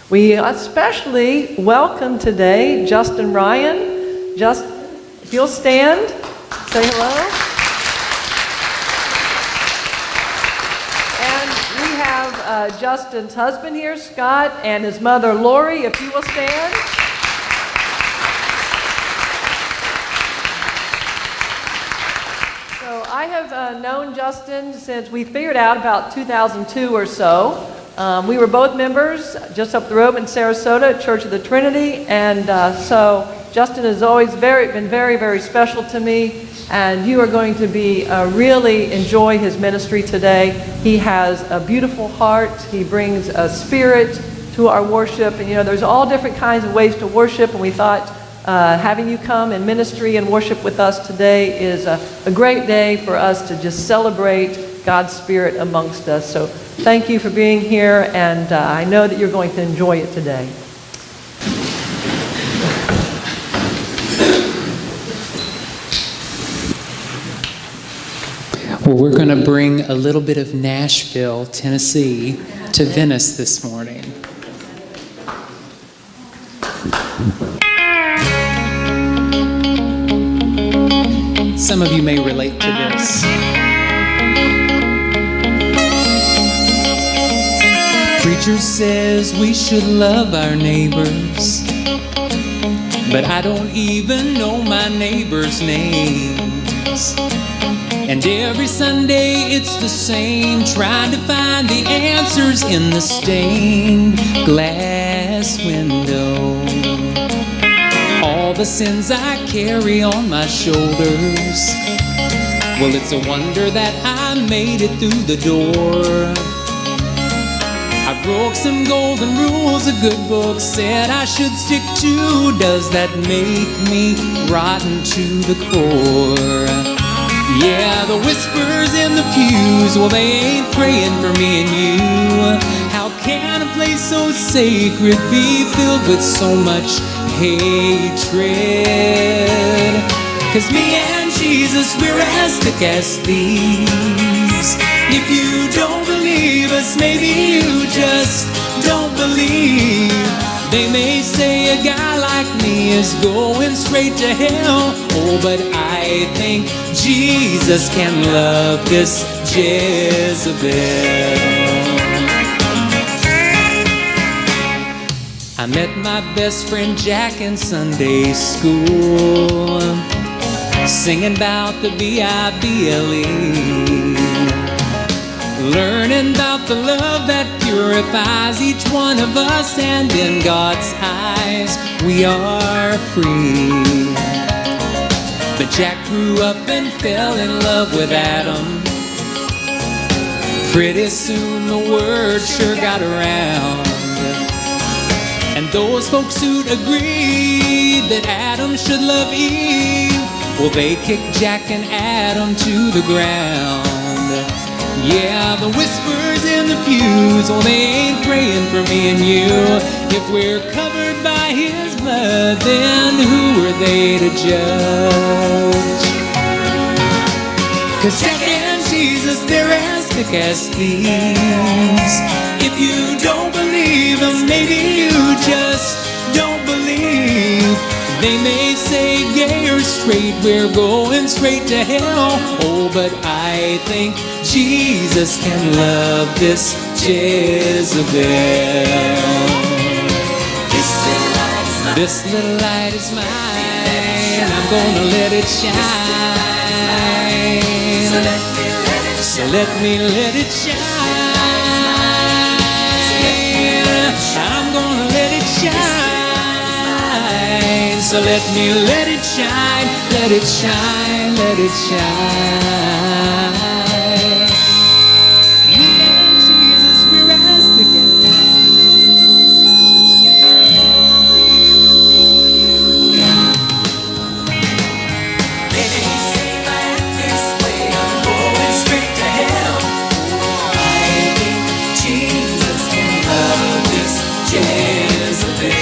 We especially welcome today Justin Ryan. Just, if you'll stand, say hello. And we have Justin's husband here, Scott, and his mother, Lori, if you will stand. So I have known Justin since we figured out about 2002 or so. We were both members just up the road in Sarasota at Church of the Trinity, and so Justin has always been very, very special to me, and you are going to really enjoy his ministry today. He has a beautiful heart. He brings a spirit to our worship, and there's all different kinds of ways to worship, and we thought having you come and ministry and worship with us today is a great day for us to just celebrate God's Spirit amongst us. So thank you for being here, and I know that you're going to enjoy it today. Well, we're going to bring a little bit of Nashville, Tennessee, to Venice this morning. Some of you may relate to this. Preacher says we should love our neighbors, but I don't even know my neighbors' names. And every Sunday it's the same, trying to find the answers in the stained glass window. All the sins I carry on my shoulders, well, it's a wonder that I made it through the door. I broke some golden rules a good book said I should stick to. Does that make me rotten to the core? Yeah, the whispers in the pews, well, they ain't praying for me and you. How can a place so sacred be filled with so much hatred? 'Cause me and Jesus, we're as thick as thieves. If you don't believe us, maybe you just don't believe. They may say a guy like me is going straight to hell. Oh, but I think Jesus can love this Jezebel. I met my best friend Jack in Sunday school, singing about the B-I-B-L-E, learning about the love that purifies each one of us, and in God's eyes we are free. But Jack grew up and fell in love with Adam. Pretty soon the word sure got around, and those folks who'd agreed that Adam should love Eve, well, they kicked Jack and Adam to the ground. Yeah, the whispers in the pews, well, they ain't praying for me and you. If we're covered by His blood, then who are they to judge? 'Cause Jack and Jesus, they're as thick as thieves. If you don't believe them, maybe you just don't believe. They may say gay or straight, we're going straight to hell. Oh, but I think Jesus can love this Jezebel. This little light is mine. I'm gonna let it shine. So let me let it shine. I'm gonna let it shine. So let me let it shine, let it shine, let it shine. Me and Jesus, we're as together. They say I act this way, I'm going straight to hell. I think Jesus can love this Jezebel.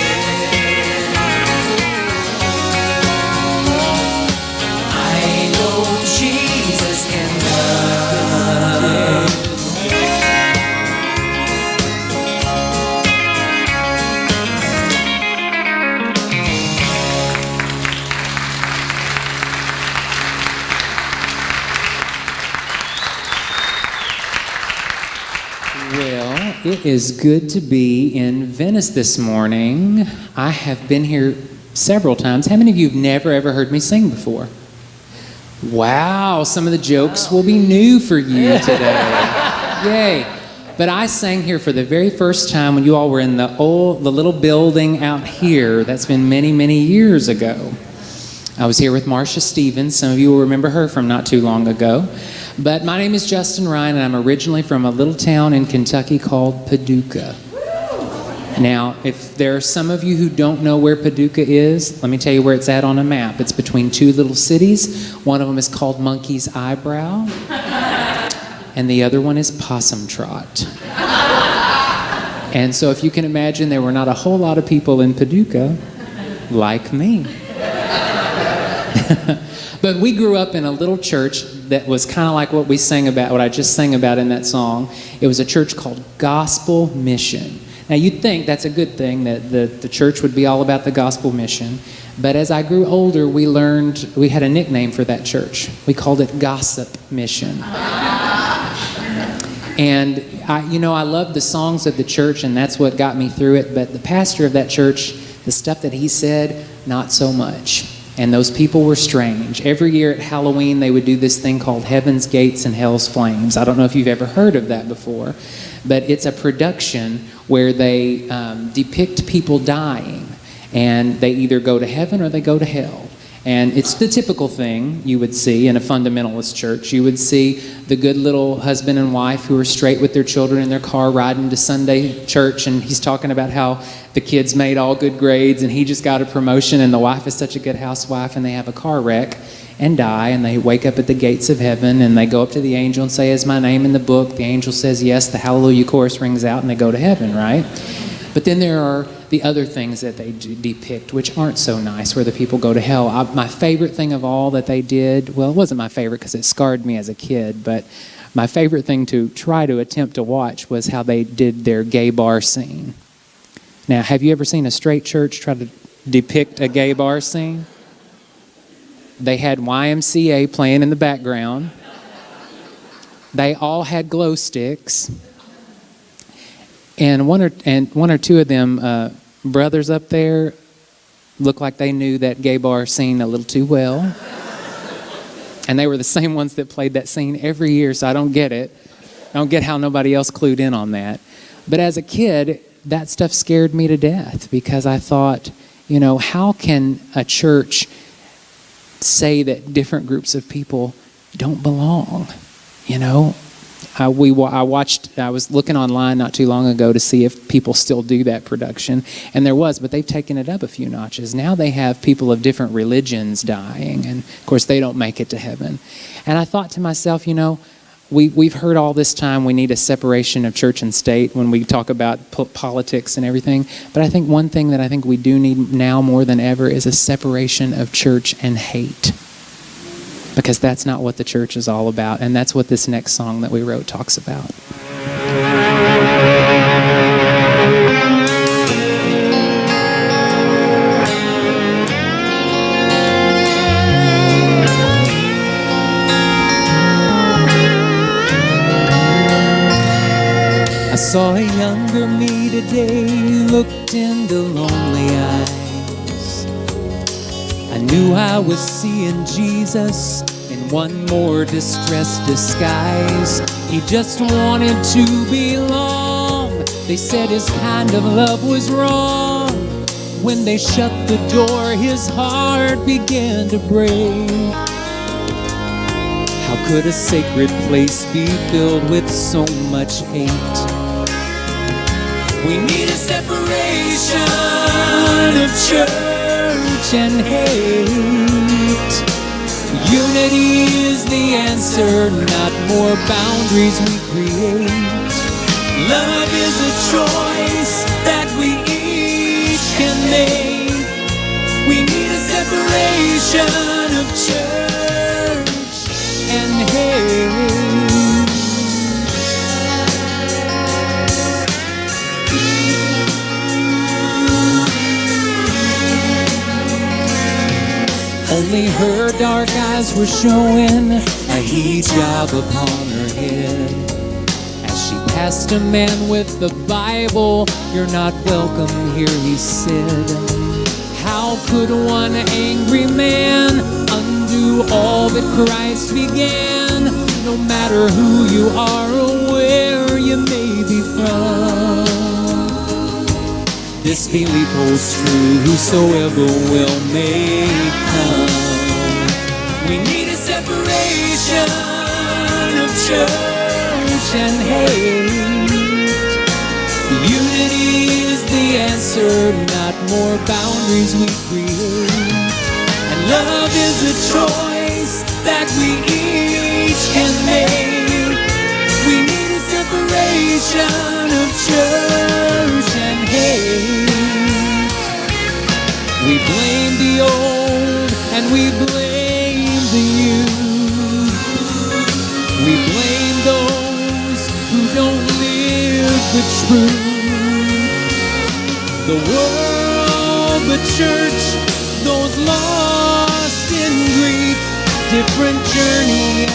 Jesus can It is good to be in Venice this morning. I have been here several times. How many of you have never ever heard me sing before? Wow, some of the jokes will be new for you today. Yay. But I sang here for the very first time when you all were in the little building out here. That's been many, many years ago. I was here with Marcia Stevens. Some of you will remember her from not too long ago. But my name is Justin Ryan, and I'm originally from a little town in Kentucky called Paducah. Now, if there are some of you who don't know where Paducah is, let me tell you where it's at on a map. It's between two little cities. One of them is called Monkey's Eyebrow, and the other one is Possum Trot. And so if you can imagine, there were not a whole lot of people in Paducah like me. But we grew up in a little church that was kind of like what we sang about, what I just sang about in that song. It was a church called Gospel Mission. Now you'd think that's a good thing, that the church would be all about the gospel mission. But as I grew older, we learned, we had a nickname for that church. We called it Gossip Mission. And I loved the songs of the church, and that's what got me through it. But the pastor of that church, the stuff that he said, not so much. And those people were strange. Every year at Halloween, they would do this thing called Heaven's Gates and Hell's Flames. I don't know if you've ever heard of that before, but it's a production where they depict people dying, and they either go to heaven or they go to hell. And it's the typical thing you would see in a fundamentalist church. You would see the good little husband and wife who are straight with their children in their car riding to Sunday church, and he's talking about how the kids made all good grades and he just got a promotion, and the wife is such a good housewife, and they have a car wreck and die, and they wake up at the gates of heaven, and they go up to the angel and say, "Is my name in the book?" The angel says yes, the hallelujah chorus rings out, and they go to heaven, right? But then there are the other things that they depict, which aren't so nice, where the people go to hell. My favorite thing of all that they did, well, it wasn't my favorite because it scarred me as a kid, but my favorite thing to try to attempt to watch was how they did their gay bar scene. Now, have you ever seen a straight church try to depict a gay bar scene? They had YMCA playing in the background. They all had glow sticks. And one or two of them brothers up there looked like they knew that gay bar scene a little too well. And they were the same ones that played that scene every year, so I don't get it. I don't get how nobody else clued in on that. But as a kid, that stuff scared me to death, because I thought, how can a church say that different groups of people don't belong? I was looking online not too long ago to see if people still do that production, and there was, but they've taken it up a few notches. Now they have people of different religions dying, and of course they don't make it to heaven. And I thought to myself, we've heard all this time we need a separation of church and state when we talk about politics and everything, but I think one thing that I think we do need now more than ever is a separation of church and hate. Because that's not what the church is all about, and that's what this next song that we wrote talks about. I saw a younger me today, looked into lonely eyes. I knew I was seeing Jesus in one more distressed disguise. He just wanted to belong. They said his kind of love was wrong. When they shut the door, his heart began to break. How could a sacred place be filled with so much hate? We need a separation of church and hate. Unity is the answer, not more boundaries we create. Love is a choice that we each can make. We need a separation of church and hate. Only her dark eyes were showing a hijab upon her head as she past a man with the Bible. You're not welcome here, he said. How could one angry man undo all that Christ began? No matter who you are or where you may be from, this belief holds true, whosoever will may come. We need a separation of church and hate. Unity is the answer, not more boundaries we create. And love is a choice that we each can make. We need a separation of church and hate. We blame the old and we blame the youth. We blame those who don't live the truth. The world, the church, those lost in grief. Different journey,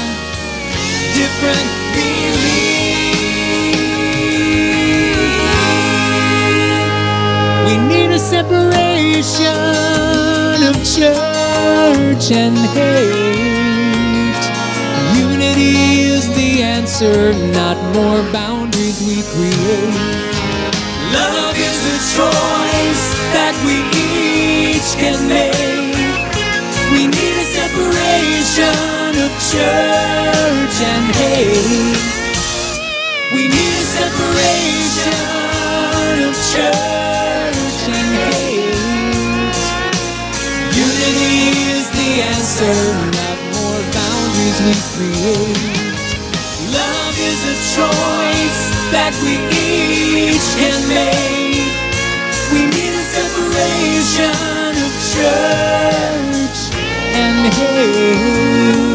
different belief. We need a separation of church and hate. Unity is the answer, not more boundaries we create. Love is a choice that we each can make. We need a separation of church and hate. We need a separation of church and hate. Unity is the answer, not more boundaries we create. Love is a choice that we each can make. We need a separation of church and hate.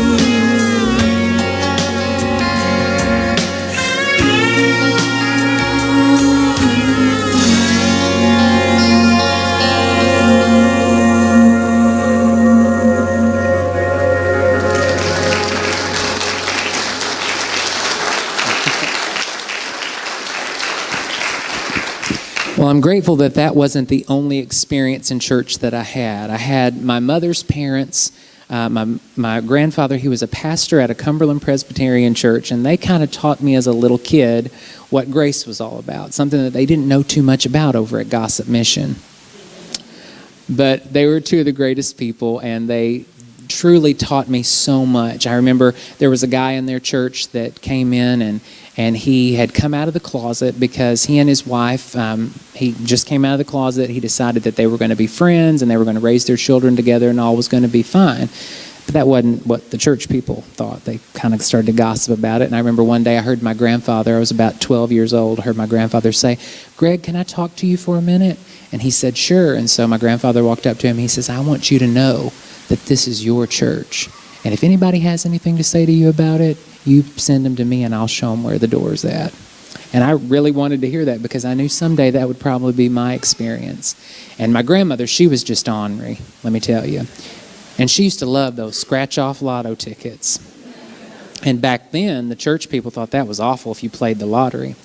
Well, I'm grateful that that wasn't the only experience in church that I had. I had my mother's parents, my grandfather, he was a pastor at a Cumberland Presbyterian church, and they kind of taught me as a little kid what grace was all about, something that they didn't know too much about over at Gossip Mission. But they were two of the greatest people, and they truly taught me so much. I remember there was a guy in their church that came in, and he had come out of the closet because he and his wife, he just came out of the closet. He decided that they were going to be friends and they were going to raise their children together and all was going to be fine. But that wasn't what the church people thought. They kind of started to gossip about it. And I remember one day I heard my grandfather, I was about 12 years old, I heard my grandfather say, "Greg, can I talk to you for a minute?" And he said, "Sure." And so my grandfather walked up to him. He says, "I want you to know that this is your church. And if anybody has anything to say to you about it, you send them to me and I'll show them where the door's at." And I really wanted to hear that because I knew someday that would probably be my experience. And my grandmother, she was just ornery, let me tell you. And she used to love those scratch-off lotto tickets. And back then, the church people thought that was awful if you played the lottery.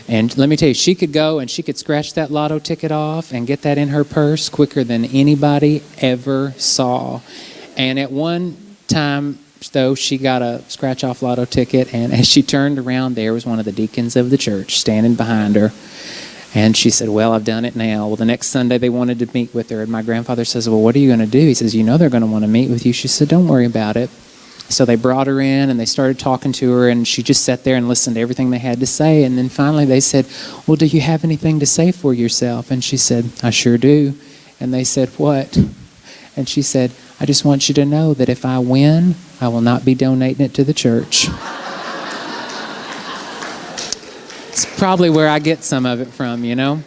And let me tell you, she could go and she could scratch that lotto ticket off and get that in her purse quicker than anybody ever saw. And at one time, though, she got a scratch-off lotto ticket, and as she turned around, there was one of the deacons of the church standing behind her. And she said, "Well, I've done it now." Well, the next Sunday, they wanted to meet with her, and my grandfather says, "Well, what are you going to do?" He says, "You know they're going to want to meet with you." She said, "Don't worry about it." So they brought her in, and they started talking to her, and she just sat there and listened to everything they had to say. And then finally they said, "Well, do you have anything to say for yourself?" And she said, "I sure do." And they said, "What?" And she said, "I just want you to know that if I win, I will not be donating it to the church." It's probably where I get some of it from, you know.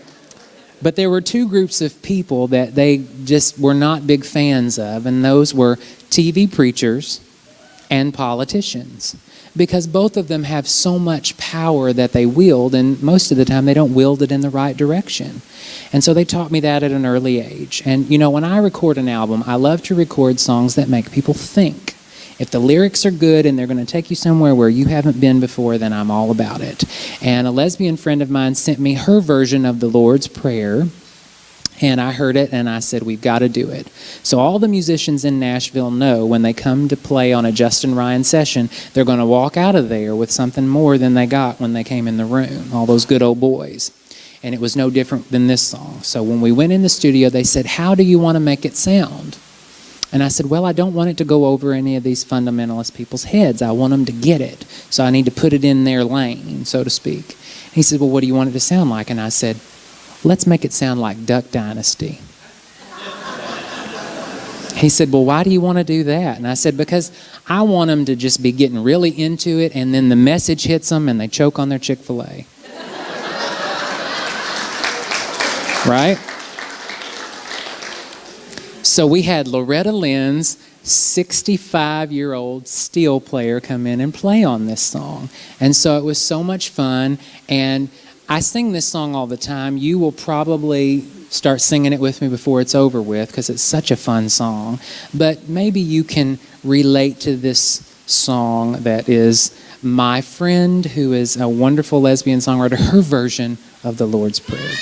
But there were two groups of people that they just were not big fans of, and those were TV preachers and politicians, because both of them have so much power that they wield, and most of the time they don't wield it in the right direction. And so they taught me that at an early age. And you know, when I record an album, I love to record songs that make people think. If the lyrics are good and they're going to take you somewhere where you haven't been before, then I'm all about it. And a lesbian friend of mine sent me her version of the Lord's Prayer. And I heard it, and I said, we've got to do it. So all the musicians in Nashville know when they come to play on a Justin Ryan session, they're going to walk out of there with something more than they got when they came in the room, all those good old boys. And it was no different than this song. So when we went in the studio, they said, how do you want to make it sound? And I said, well, I don't want it to go over any of these fundamentalist people's heads. I want them to get it. So I need to put it in their lane, so to speak. And he said, well, what do you want it to sound like? And I said, let's make it sound like Duck Dynasty. He said, well, why do you want to do that? And I said, because I want them to just be getting really into it, and then the message hits them, and they choke on their Chick-fil-A. Right? So we had Loretta Lynn's 65-year-old steel player come in and play on this song. And so it was so much fun, and I sing this song all the time. You will probably start singing it with me before it's over with because it's such a fun song. But maybe you can relate to this song that is my friend, who is a wonderful lesbian songwriter, her version of the Lord's Prayer.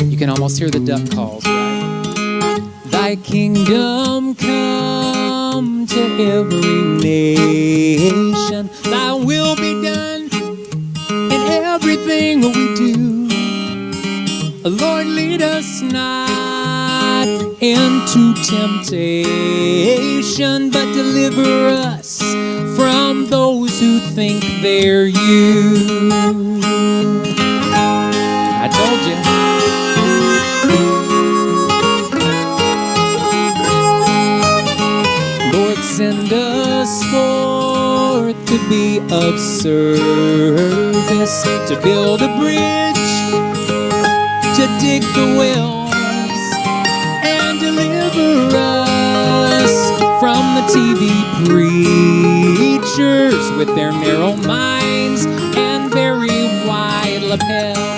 You can almost hear the duck calls, right? Thy kingdom come to every nation. Thy will be done in everything we do. Lord, lead us not into temptation, but deliver us from those who think they're you. I told you. Lord, send us forth to be of service, to build a bridge, to dig the wells, and deliver us from the TV preachers with their narrow minds and very wide lapels.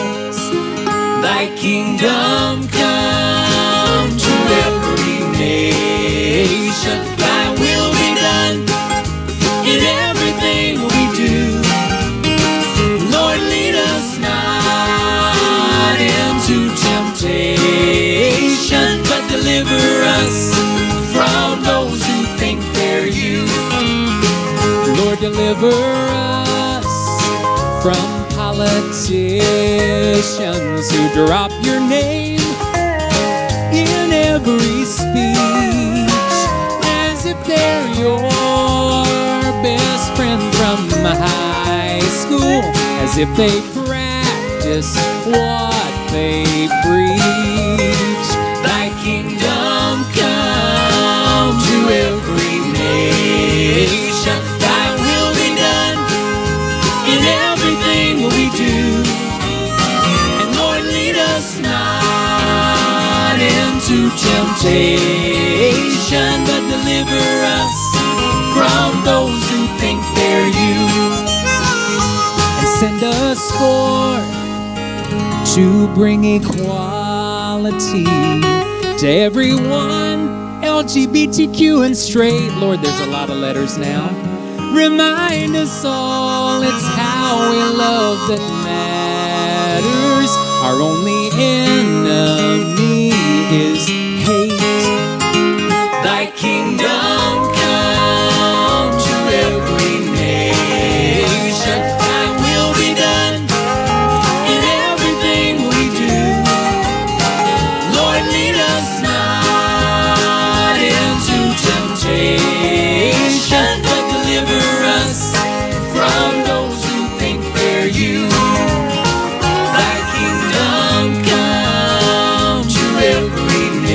Thy kingdom come to every nation. Thy will be done in everything we do. Lord, lead us not into temptation, but deliver us from those who think they're you. Lord, deliver us from politicians who drop your name in every speech as if they're your best friend from high school, as if they practice what they preach. Thy kingdom come to every nation. Thy will be done in everything we do. And Lord, lead us not into temptation, but deliver us from those who think they're you. And send us forth to bring equality to everyone, LGBTQ and straight. Lord, there's a lot of letters now. Remind us all it's how we love that matters. Our only enemy is hate. Thy kingdom come to every nation. Thy will be done in everything we do. Lord, lead us not into temptation, but deliver us from those who think they're you. Thy kingdom come to every nation.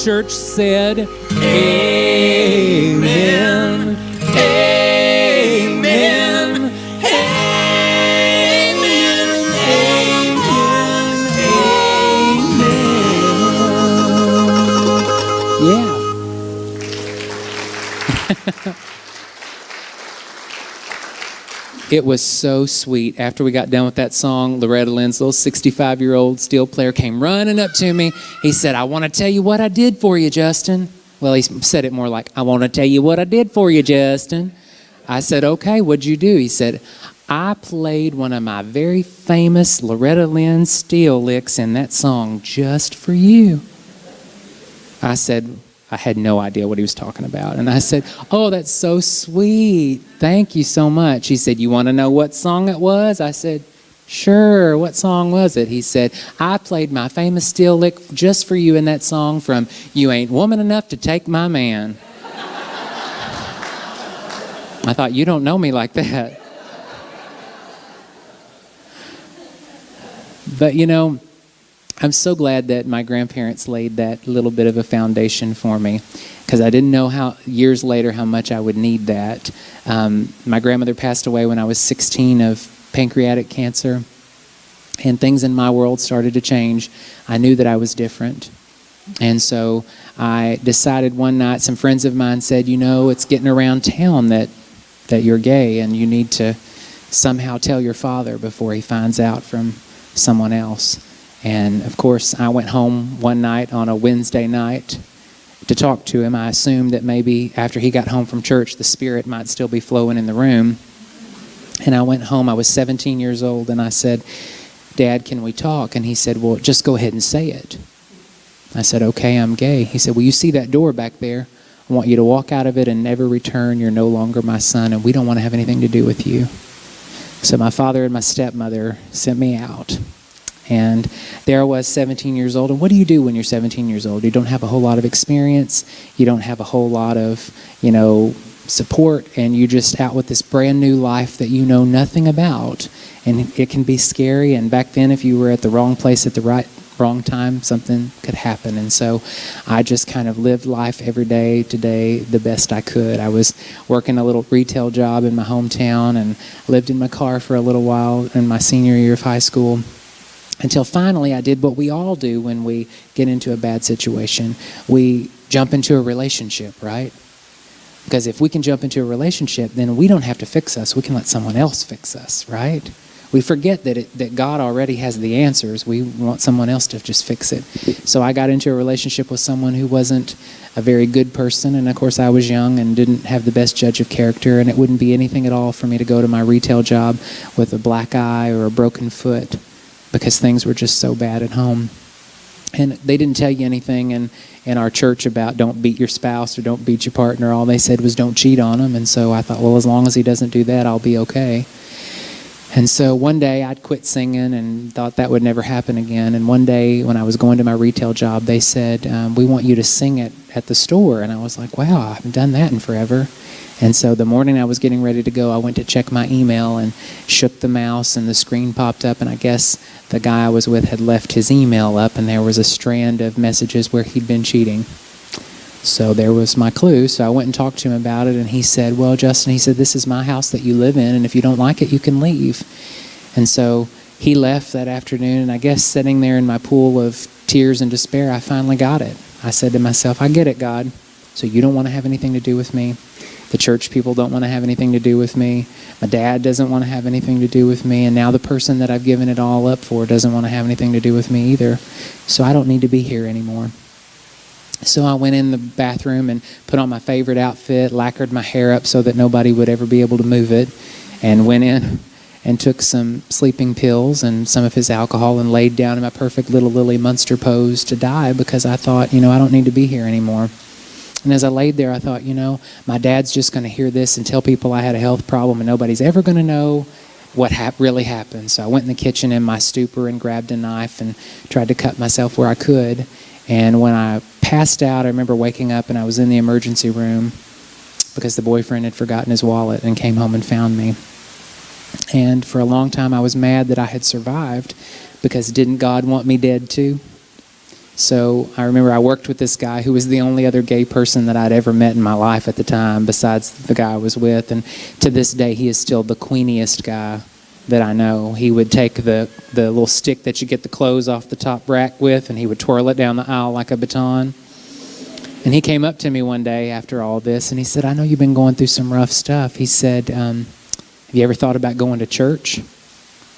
church said, Amen, Amen, Amen, Amen, Amen. Yeah. It was so sweet. After we got done with that song, Loretta Lynn's little 65-year-old steel player came running up to me. He said, I want to tell you what I did for you, Justin. Well, he said it more like, I want to tell you what I did for you, Justin. I said, okay, what'd you do? He said, I played one of my very famous Loretta Lynn steel licks in that song just for you. I said, I had no idea what he was talking about. And I said, oh, that's so sweet. Thank you so much. He said, you want to know what song it was? I said, sure. What song was it? He said, I played my famous steel lick just for you in that song from You Ain't Woman Enough to Take My Man. I thought, you don't know me like that. But, you know, I'm so glad that my grandparents laid that little bit of a foundation for me, because I didn't know years later how much I would need that. My grandmother passed away when I was 16 of pancreatic cancer, and things in my world started to change. I knew that I was different. And so I decided one night, some friends of mine said, you know, it's getting around town that you're gay, and you need to somehow tell your father before he finds out from someone else. And, of course, I went home one night on a Wednesday night to talk to him. I assumed that maybe after he got home from church, the Spirit might still be flowing in the room. And I went home. I was 17 years old, and I said, Dad, can we talk? And he said, well, just go ahead and say it. I said, okay, I'm gay. He said, well, you see that door back there? I want you to walk out of it and never return. You're no longer my son, and we don't want to have anything to do with you. So my father and my stepmother sent me out. And there I was, 17 years old. And what do you do when you're 17 years old? You don't have a whole lot of experience. You don't have a whole lot of, support. And you're just out with this brand new life that you know nothing about. And it can be scary. And back then, if you were at the wrong place at the wrong time, something could happen. And so I just kind of lived life every day today the best I could. I was working a little retail job in my hometown and lived in my car for a little while in my senior year of high school. Until finally I did what we all do when we get into a bad situation. We jump into a relationship, right? Because if we can jump into a relationship, then we don't have to fix us. We can let someone else fix us, right? We forget that God already has the answers. We want someone else to just fix it. So I got into a relationship with someone who wasn't a very good person. And of course I was young and didn't have the best judge of character. And it wouldn't be anything at all for me to go to my retail job with a black eye or a broken foot, because things were just so bad at home. And they didn't tell you anything in our church about don't beat your spouse or don't beat your partner. All they said was don't cheat on them. And so I thought, well, as long as he doesn't do that, I'll be okay. And so one day I'd quit singing and thought that would never happen again. And one day when I was going to my retail job, they said, we want you to sing it at the store. And I was like, wow, I haven't done that in forever. And so the morning I was getting ready to go, I went to check my email and shook the mouse, and the screen popped up, and I guess the guy I was with had left his email up, and there was a strand of messages where he'd been cheating. So there was my clue. So I went and talked to him about it, and he said, well, Justin, he said, this is my house that you live in, and if you don't like it, you can leave. And so he left that afternoon, and I guess sitting there in my pool of tears and despair, I finally got it. I said to myself, I get it, God. So you don't want to have anything to do with me. The church people don't want to have anything to do with me. My dad doesn't want to have anything to do with me. And now the person that I've given it all up for doesn't want to have anything to do with me either. So I don't need to be here anymore. So I went in the bathroom and put on my favorite outfit, lacquered my hair up so that nobody would ever be able to move it, and went in and took some sleeping pills and some of his alcohol and laid down in my perfect little Lily Munster pose to die, because I thought, I don't need to be here anymore. And as I laid there, I thought, my dad's just going to hear this and tell people I had a health problem, and nobody's ever going to know what really happened. So I went in the kitchen in my stupor and grabbed a knife and tried to cut myself where I could. And when I passed out, I remember waking up and I was in the emergency room because the boyfriend had forgotten his wallet and came home and found me. And for a long time, I was mad that I had survived, because didn't God want me dead too? So I remember I worked with this guy who was the only other gay person that I'd ever met in my life at the time, besides the guy I was with. And to this day, he is still the queeniest guy that I know. He would take the little stick that you get the clothes off the top rack with, and he would twirl it down the aisle like a baton. And he came up to me one day after all this, and he said, I know you've been going through some rough stuff. He said, have you ever thought about going to church?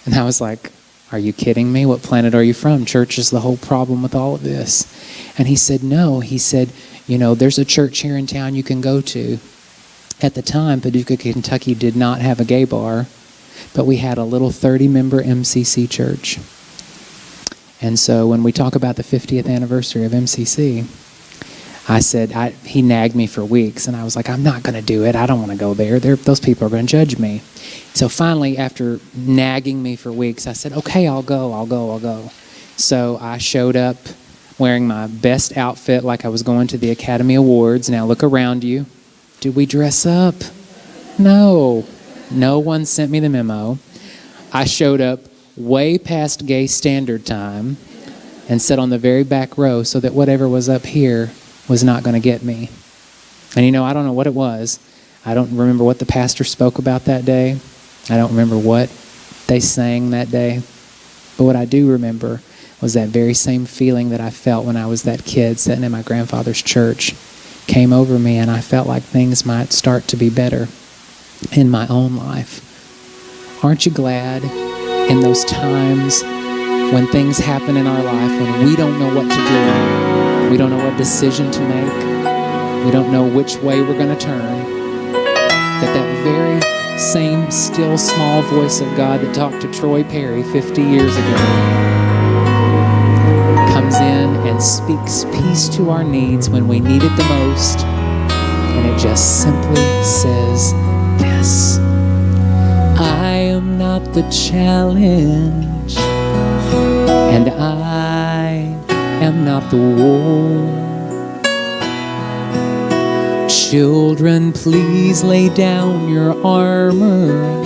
And I was like, are you kidding me? What planet are you from? Church is the whole problem with all of this. And he said, no. He said, there's a church here in town you can go to. At the time, Paducah, Kentucky did not have a gay bar, but we had a little 30-member MCC church. And so when we talk about the 50th anniversary of MCC, I said, he nagged me for weeks, and I was like, I'm not going to do it. I don't want to go there. Those people are going to judge me. So finally, after nagging me for weeks, I said, okay, I'll go. So I showed up wearing my best outfit like I was going to the Academy Awards. Now look around you. Did we dress up? No. No one sent me the memo. I showed up way past gay standard time and sat on the very back row so that whatever was up here was not going to get me. And I don't know what it was. I don't remember what the pastor spoke about that day. I don't remember what they sang that day. But what I do remember was that very same feeling that I felt when I was that kid sitting in my grandfather's church came over me, and I felt like things might start to be better in my own life. Aren't you glad in those times when things happen in our life, when we don't know what to do, we don't know what decision to make, we don't know which way we're going to turn, that very same still small voice of God that talked to Troy Perry 50 years ago comes in and speaks peace to our needs when we need it the most, and it just simply says this: I am not the challenge, and I am not the war. Children, please lay down your armor,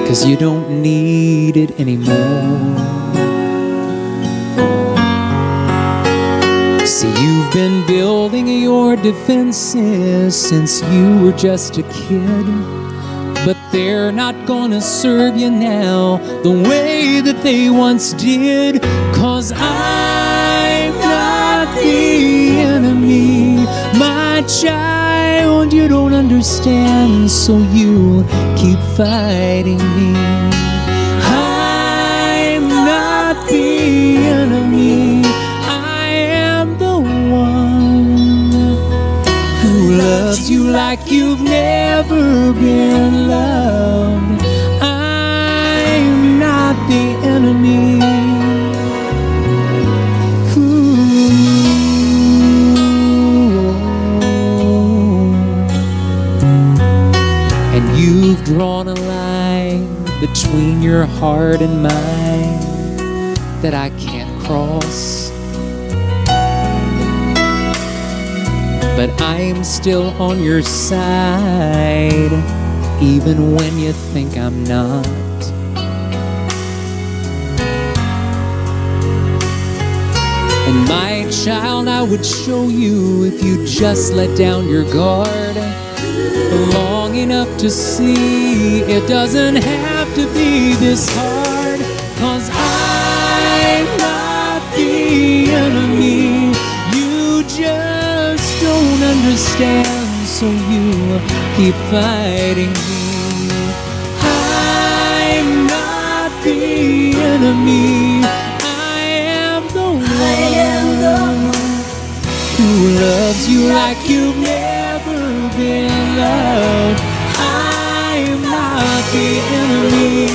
'cause you don't need it anymore. See, you've been building your defenses since you were just a kid, but they're not gonna serve you now the way that they once did, 'cause I'm not the enemy, my child, you don't understand, so you keep fighting me. I'm not the enemy, I am the one who loves you like you've never been loved. I'm not the enemy. You've drawn a line between your heart and mine that I can't cross, but I'm still on your side, even when you think I'm not. And my child, I would show you if you just let down your guard long enough to see it doesn't have to be this hard, 'cause I'm not the enemy, you just don't understand, so you keep fighting me. I'm not the enemy, I am the one who loves you like you've never been loved. I'm not the enemy.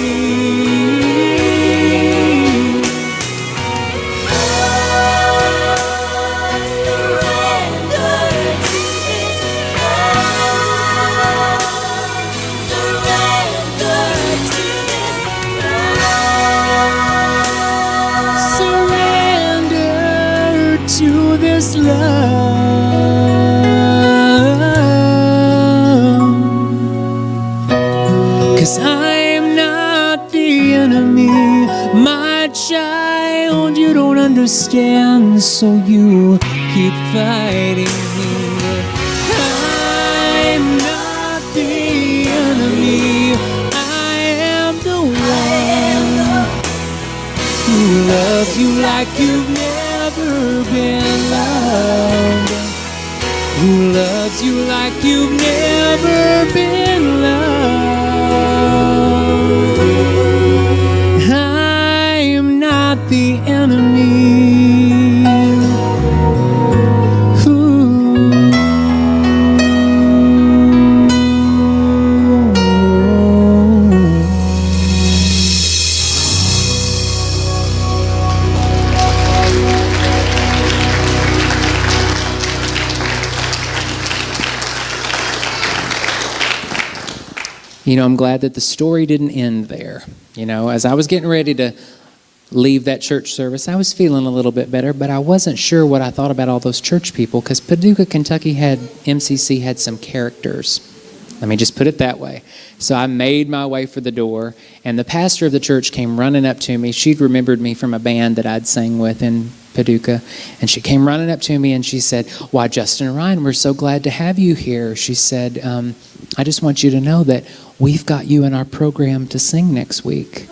Surrender to this love. I'm not the enemy, my child, you don't understand. understand, so you keep fighting me. I'm not the enemy. I am the one who loves you like you've never been loved. Who loves you like you've never been loved. I'm not the enemy. Ooh. You know, I'm glad that the story didn't end there. You know, as I was getting ready to leave that church service, I was feeling a little bit better, but I wasn't sure what I thought about all those church people, because Paducah, Kentucky MCC had some characters. Let me just put it that way. So I made my way for the door, and the pastor of the church came running up to me. She'd remembered me from a band that I'd sang with in Paducah, and she came running up to me and she said, "Why, Justin and Ryan, we're so glad to have you here." She said, "I just want you to know that we've got you in our program to sing next week."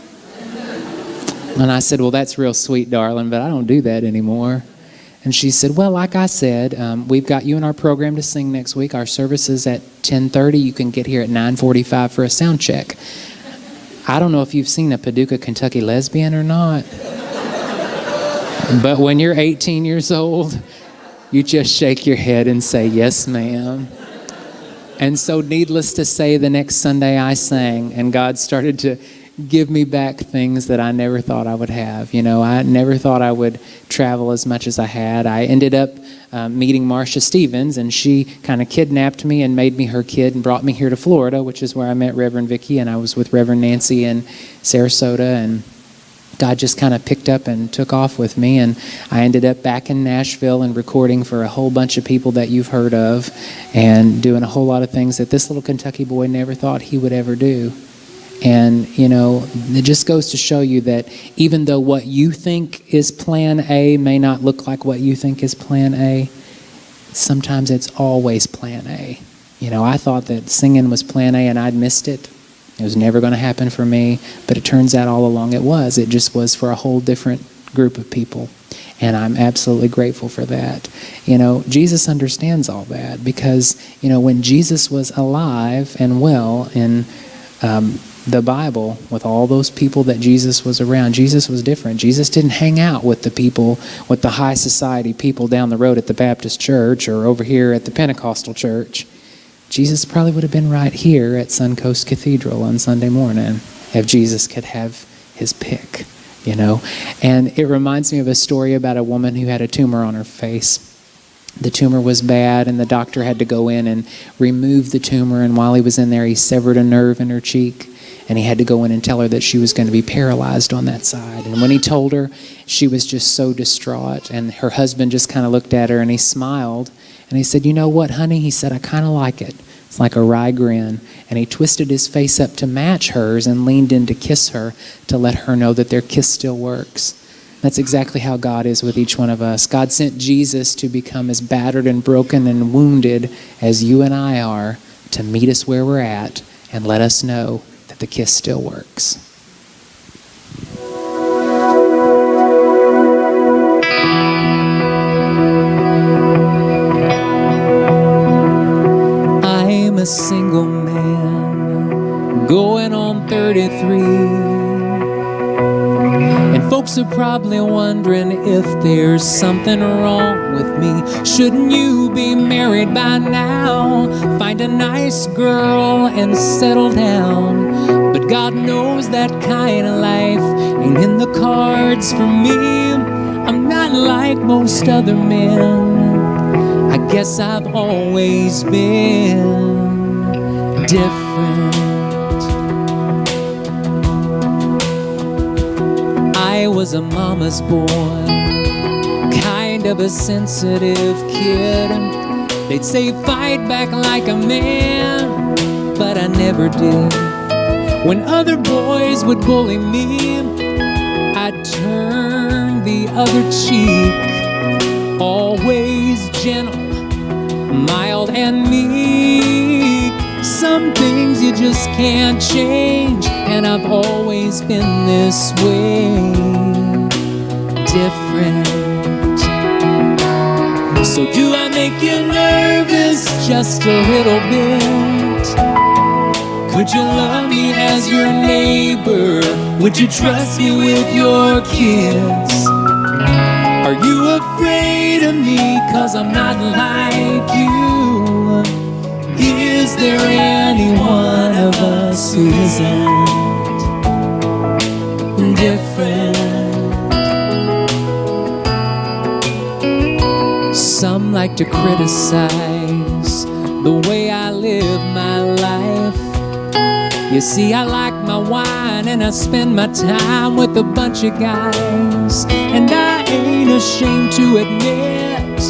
And I said, "Well, that's real sweet, darling, but I don't do that anymore." And she said, "Well, like I said, we've got you in our program to sing next week. Our service is at 10:30. You can get here at 9:45 for a sound check." I don't know if you've seen a Paducah, Kentucky lesbian or not, but when you're 18 years old, you just shake your head and say, "Yes, ma'am." And so needless to say, the next Sunday I sang, and God started to give me back things that I never thought I would have. You know, I never thought I would travel as much as I had. I ended up meeting Marcia Stevens, and she kind of kidnapped me and made me her kid and brought me here to Florida, which is where I met Reverend Vicky, and I was with Reverend Nancy in Sarasota, and God just kind of picked up and took off with me, and I ended up back in Nashville and recording for a whole bunch of people that you've heard of and doing a whole lot of things that this little Kentucky boy never thought he would ever do. And, you know, it just goes to show you that even though what you think is plan A may not look like what you think is plan A, sometimes it's always plan A. You know, I thought that singing was plan A and I'd missed it. It was never going to happen for me, but it turns out all along it was. It just was for a whole different group of people. And I'm absolutely grateful for that. You know, Jesus understands all that because, you know, when Jesus was alive and well in the Bible, with all those people that Jesus was around, Jesus was different. Jesus didn't hang out with the people, with the high society people down the road at the Baptist church or over here at the Pentecostal church. Jesus probably would have been right here at SunCoast Cathedral on Sunday morning if Jesus could have his pick, you know. And it reminds me of a story about a woman who had a tumor on her face. The tumor was bad, and the doctor had to go in and remove the tumor, and while he was in there, he severed a nerve in her cheek, and he had to go in and tell her that she was going to be paralyzed on that side. And when he told her, she was just so distraught, and her husband just kind of looked at her, and he smiled, and he said, "You know what, honey?" He said, "I kind of like it. It's like a wry grin." And he twisted his face up to match hers and leaned in to kiss her to let her know that their kiss still works. That's exactly how God is with each one of us. God sent Jesus to become as battered and broken and wounded as you and I are to meet us where we're at and let us know that the kiss still works. I'm a single man going on 33. And folks are probably wondering if there's something wrong with me. Shouldn't you be married by now? Find a nice girl and settle down. But God knows that kind of life ain't in the cards for me. I'm not like most other men. I guess I've always been different. I was a mama's boy, kind of a sensitive kid. They'd say fight back like a man, but I never did. When other boys would bully me, I'd turn the other cheek. Always gentle, mild and meek. Some things you just can't change, and I've always been this way, different. So do I make you nervous just a little bit? Could you love me as your neighbor? Would you trust me with your kids? Are you afraid of me 'cause I'm not like you? Is there any one of us who isn't different? Some like to criticize the way I live my life. You see, I like my wine and I spend my time with a bunch of guys, and I ain't ashamed to admit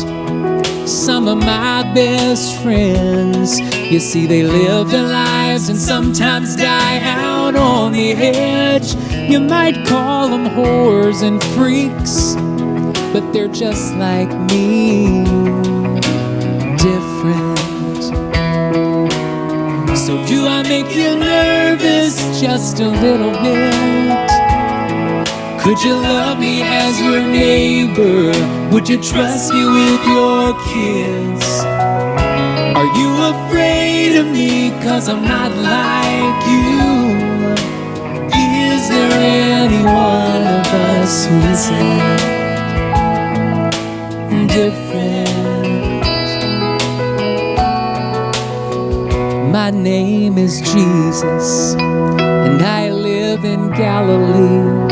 some of my best friends, you see, they live their lives and sometimes die out on the edge. You might call them whores and freaks, but they're just like me, different. So do I make you nervous just a little bit? Could you love me as your neighbor? Would you trust me with your kids? Are you afraid of me 'cause I'm not like you? Is there any one of us who isn't different? My name is Jesus, and I live in Galilee.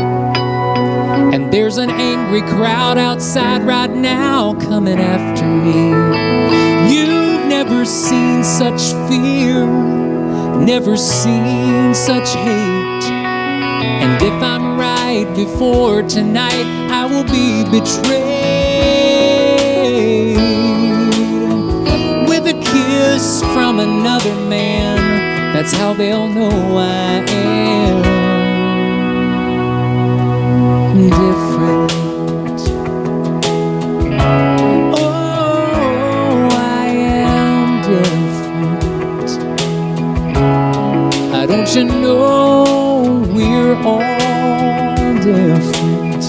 And there's an angry crowd outside right now coming after me. You've never seen such fear, never seen such hate. And if I'm right before tonight, I will be betrayed with a kiss from another man. That's how they'll know I am different. Oh, I am different. Don't you know we're all different?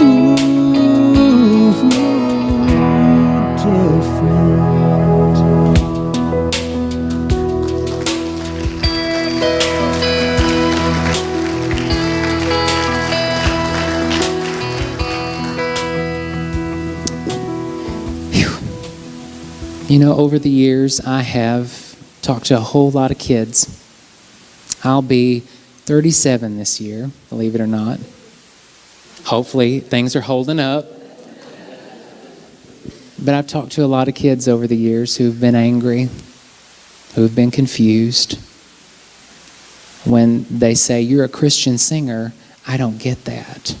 Ooh, different. You know, over the years, I have talked to a whole lot of kids. I'll be 37 this year, believe it or not. Hopefully, things are holding up. But I've talked to a lot of kids over the years who've been angry, who've been confused. When they say, "You're a Christian singer," I don't get that.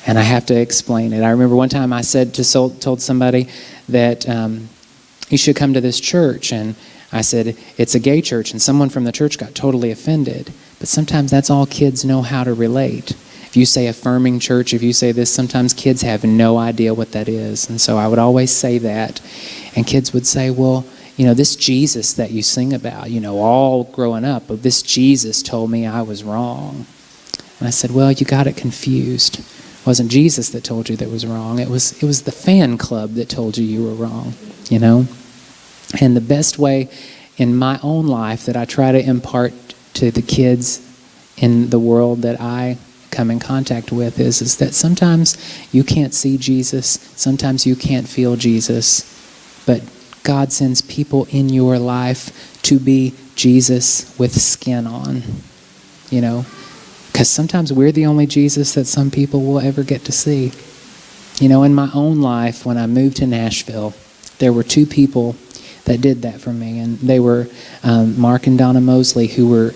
And I have to explain it. I remember one time I told somebody that you should come to this church, and I said, "It's a gay church," and someone from the church got totally offended. But sometimes that's all kids know how to relate. If you say affirming church, if you say this, sometimes kids have no idea what that is. And so I would always say that. And kids would say, "Well, you know, this Jesus that you sing about, you know, all growing up, but this Jesus told me I was wrong." And I said, "Well, you got it confused. It wasn't Jesus that told you that was wrong. It was the fan club that told you were wrong, you know?" And the best way in my own life that I try to impart to the kids in the world that I come in contact with is that sometimes you can't see Jesus, sometimes you can't feel Jesus, but God sends people in your life to be Jesus with skin on, you know? Because sometimes we're the only Jesus that some people will ever get to see. You know, in my own life, when I moved to Nashville, there were two people that did that for me, and they were Mark and Donna Mosley,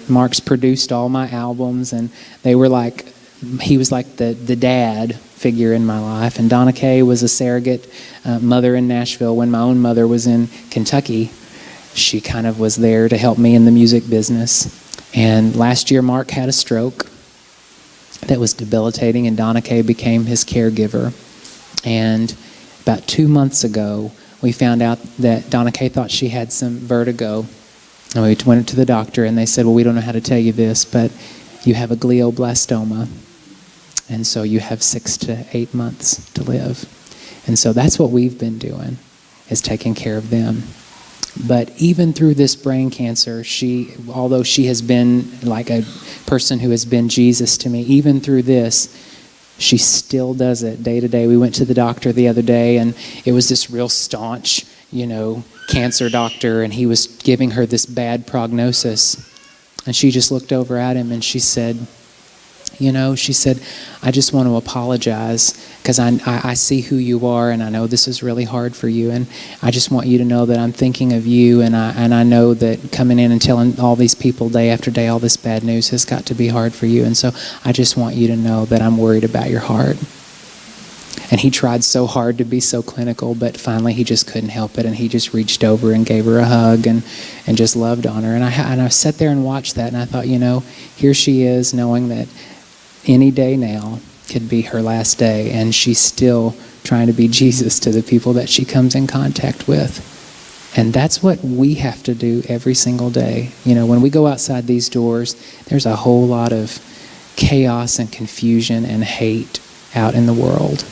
Mark's produced all my albums, and he was like the dad figure in my life, and Donna Kay was a surrogate mother in Nashville. When my own mother was in Kentucky, she kind of was there to help me in the music business. And last year Mark had a stroke, that was debilitating, and Donna Kay became his caregiver. And about 2 months ago, we found out that Donna Kay thought she had some vertigo. And we went to the doctor, and they said, well, we don't know how to tell you this, but you have a glioblastoma. And so you have 6 to 8 months to live. And so that's what we've been doing, is taking care of them. But even through this brain cancer, although she has been like a person who has been Jesus to me, even through this, she still does it day to day. We went to the doctor the other day, and it was this real staunch, cancer doctor, and he was giving her this bad prognosis. And she just looked over at him, and she said, I just want to apologize because I see who you are, and I know this is really hard for you, and I just want you to know that I'm thinking of you, and I know that coming in and telling all these people day after day all this bad news has got to be hard for you, and so I just want you to know that I'm worried about your heart. And he tried so hard to be so clinical, but finally he just couldn't help it, and he just reached over and gave her a hug and just loved on her. And I sat there and watched that, and I thought, here she is knowing that any day now could be her last day, and she's still trying to be Jesus to the people that she comes in contact with. And that's what we have to do every single day. When we go outside these doors, there's a whole lot of chaos and confusion and hate out in the world.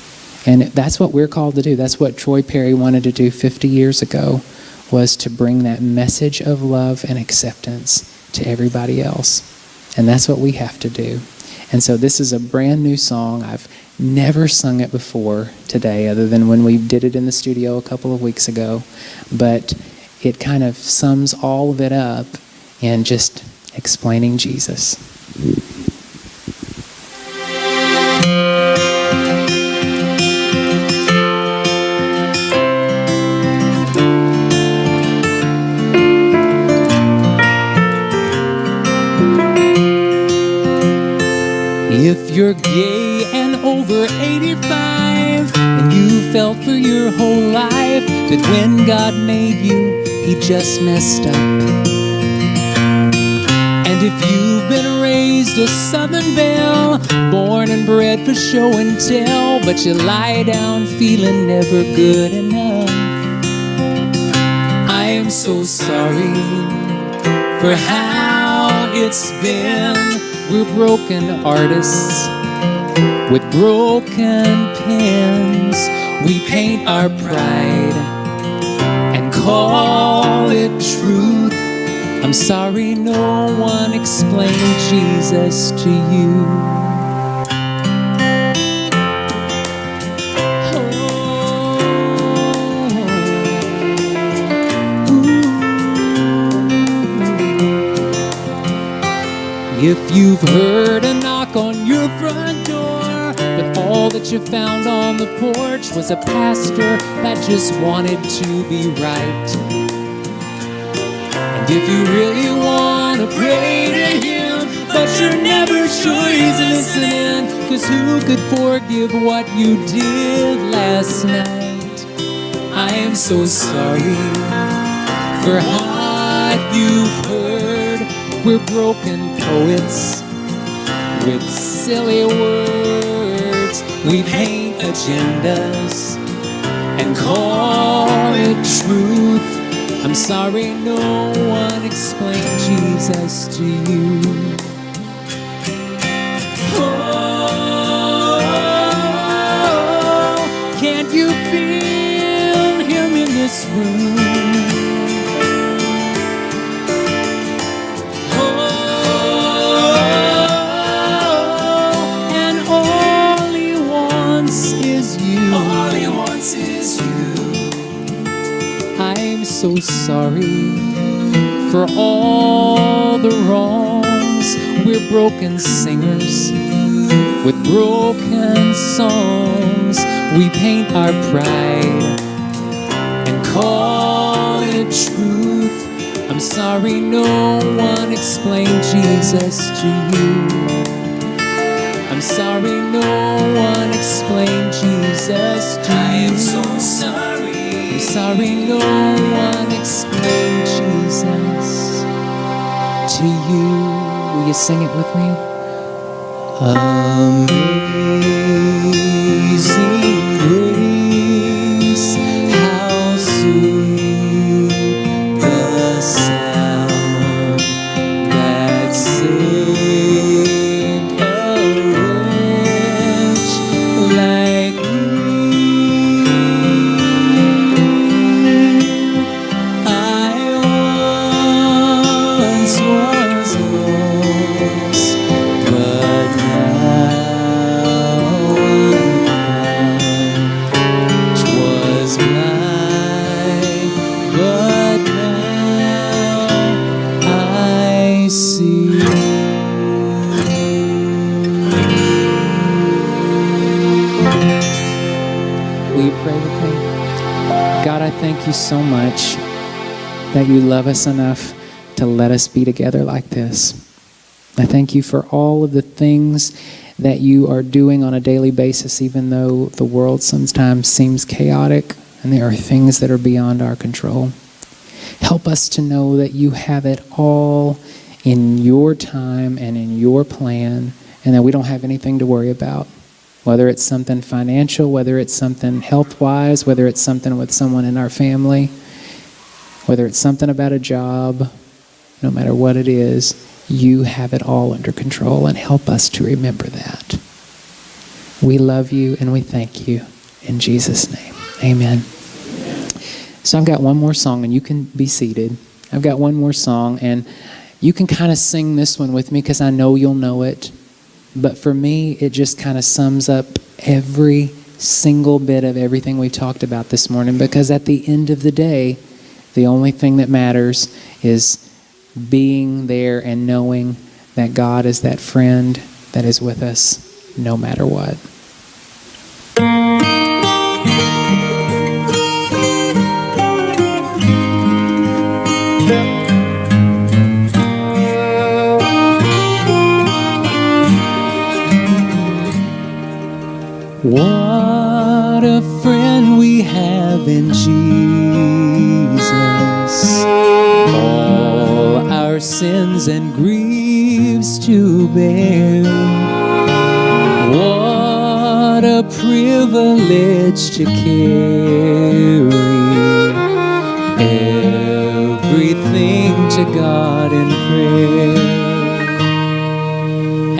And that's what we're called to do. That's what Troy Perry wanted to do 50 years ago, was to bring that message of love and acceptance to everybody else. And that's what we have to do. And so this is a brand new song. I've never sung it before today, other than when we did it in the studio a couple of weeks ago. But it kind of sums all of it up in just explaining Jesus. If you're gay and over 85, and you felt for your whole life that when God made you, He just messed up. And if you've been raised a Southern belle, born and bred for show and tell, but you lie down feeling never good enough, I am so sorry for how it's been. We're broken artists with broken pens. We paint our pride and call it truth. I'm sorry no one explained Jesus to you. If you've heard a knock on your front door, but all that you found on the porch was a pastor that just wanted to be right. And if you really want to pray to Him, but you're never sure He's listening, 'cause who could forgive what you did last night? I am so sorry for what you've heard. We're broken poets with silly words. We paint agendas and call it truth. I'm sorry no one explained Jesus to you. Oh, can't you feel Him in this room? So sorry for all the wrongs. We're broken singers with broken songs. We paint our pride and call it truth. I'm sorry no one explained Jesus to you. I'm sorry no one explained Jesus to you. I am so sorry. I'm sorry no one explained Jesus to you. Will you sing it with me? Amazing grace, how sweet the sound that saved a wretch like me. I once was lost, but now I'm found. 'Twas blind, but now I see. Will you pray with me? God, I thank you so much that you love us enough to let us be together like this. I thank you for all of the things that you are doing on a daily basis, even though the world sometimes seems chaotic and there are things that are beyond our control. Help us to know that you have it all in your time and in your plan, and that we don't have anything to worry about. Whether it's something financial, whether it's something health-wise, whether it's something with someone in our family, whether it's something about a job, no matter what it is, you have it all under control, and help us to remember that. We love you and we thank you. In Jesus' name, amen. So I've got one more song, and you can be seated. I've got one more song, and you can kind of sing this one with me because I know you'll know it. But for me, it just kind of sums up every single bit of everything we talked about this morning, because at the end of the day, the only thing that matters is being there and knowing that God is that friend that is with us no matter what. What a friend we have in Jesus, all our sins and griefs to bear. What a privilege to carry everything to God in prayer.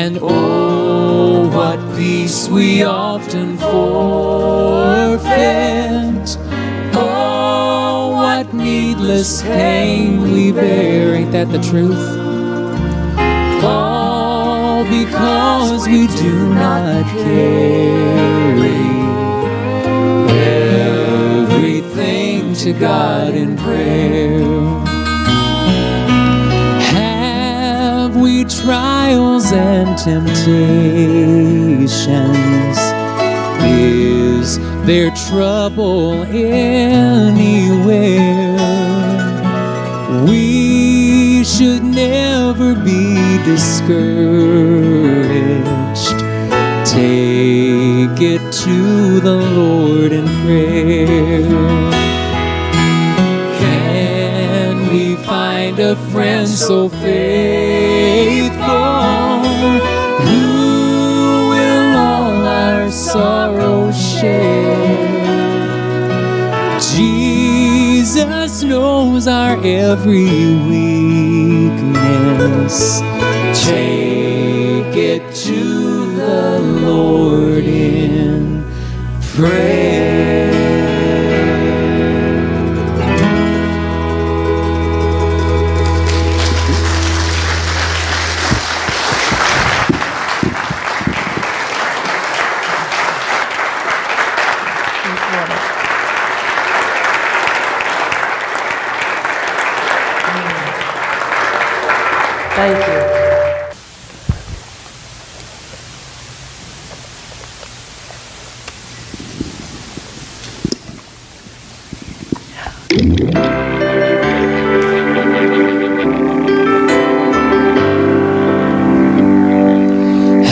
And oh, what peace we often forfeit. Oh, what needless pain we bear. Ain't that the truth? All because we do not carry everything to God in prayer. Have we trials and temptations? Is there trouble anywhere? We should never be discouraged. Take it to the Lord in prayer. Can we find a friend so faithful, who will all our sorrow share? Jesus knows our every weakness. Take it to the Lord in prayer. Thank you.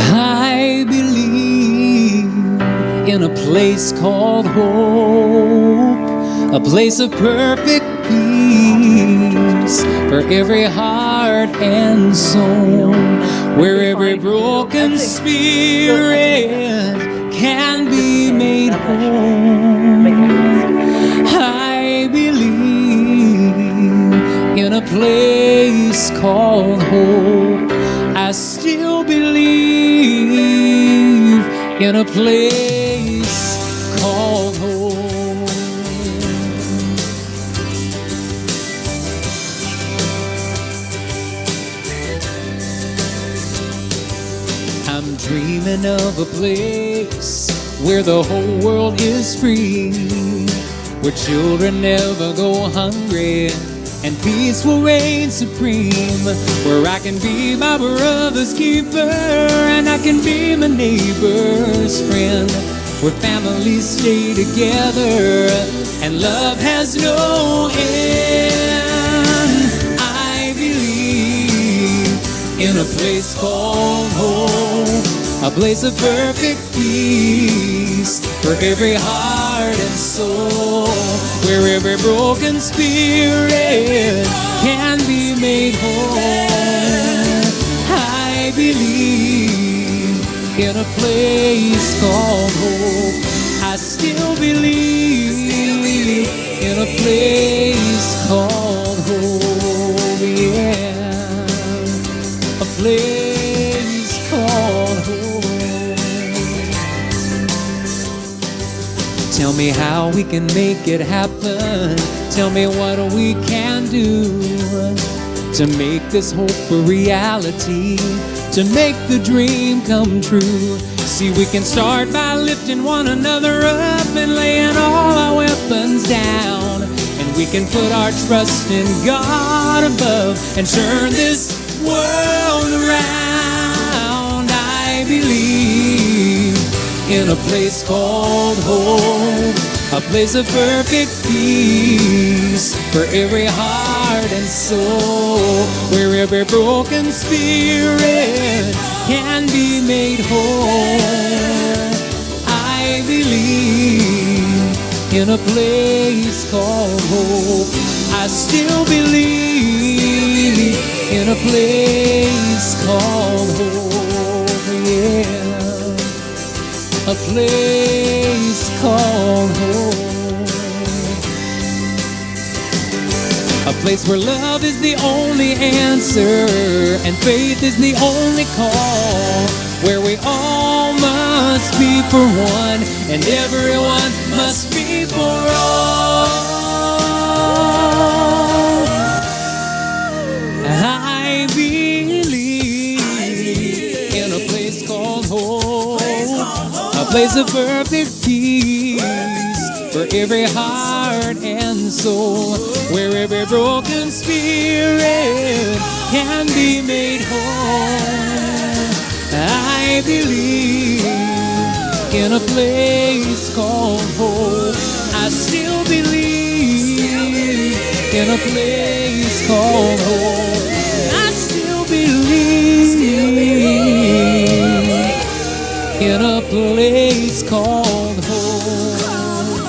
I believe in a place called hope, a place of perfect peace for every heart and soul, where every broken spirit can be made whole. I believe in a place called hope. I still believe in a place called home. I'm dreaming of a place where the whole world is free, where children never go hungry and peace will reign supreme, where I can be my brother's keeper and I can be my neighbor's friend, where families stay together and love has no end. I believe in a place called home, a place of perfect peace for every heart and soul, where every broken spirit can be made whole. I believe in a place called hope. I still believe in a place called hope. Yeah, a place called hope. Tell me how we can make it happen. Tell me what we can do to make this hope a reality, to make the dream come true. See, we can start by lifting one another up and laying all our weapons down. And we can put our trust in God above and turn this world around. I believe in a place called home, a place of perfect peace for every heart and soul, where every broken spirit can be made whole. I believe in a place called hope. I still believe in a place called hope. Yeah, a place called home. A place where love is the only answer and faith is the only call, where we all must be for one and everyone must be for all. I believe in a place called home, a place of perfect peace for every heart and soul, where every broken spirit can be made whole. I believe in a place called hope. I still believe in a place called hope. I still believe in a place called home.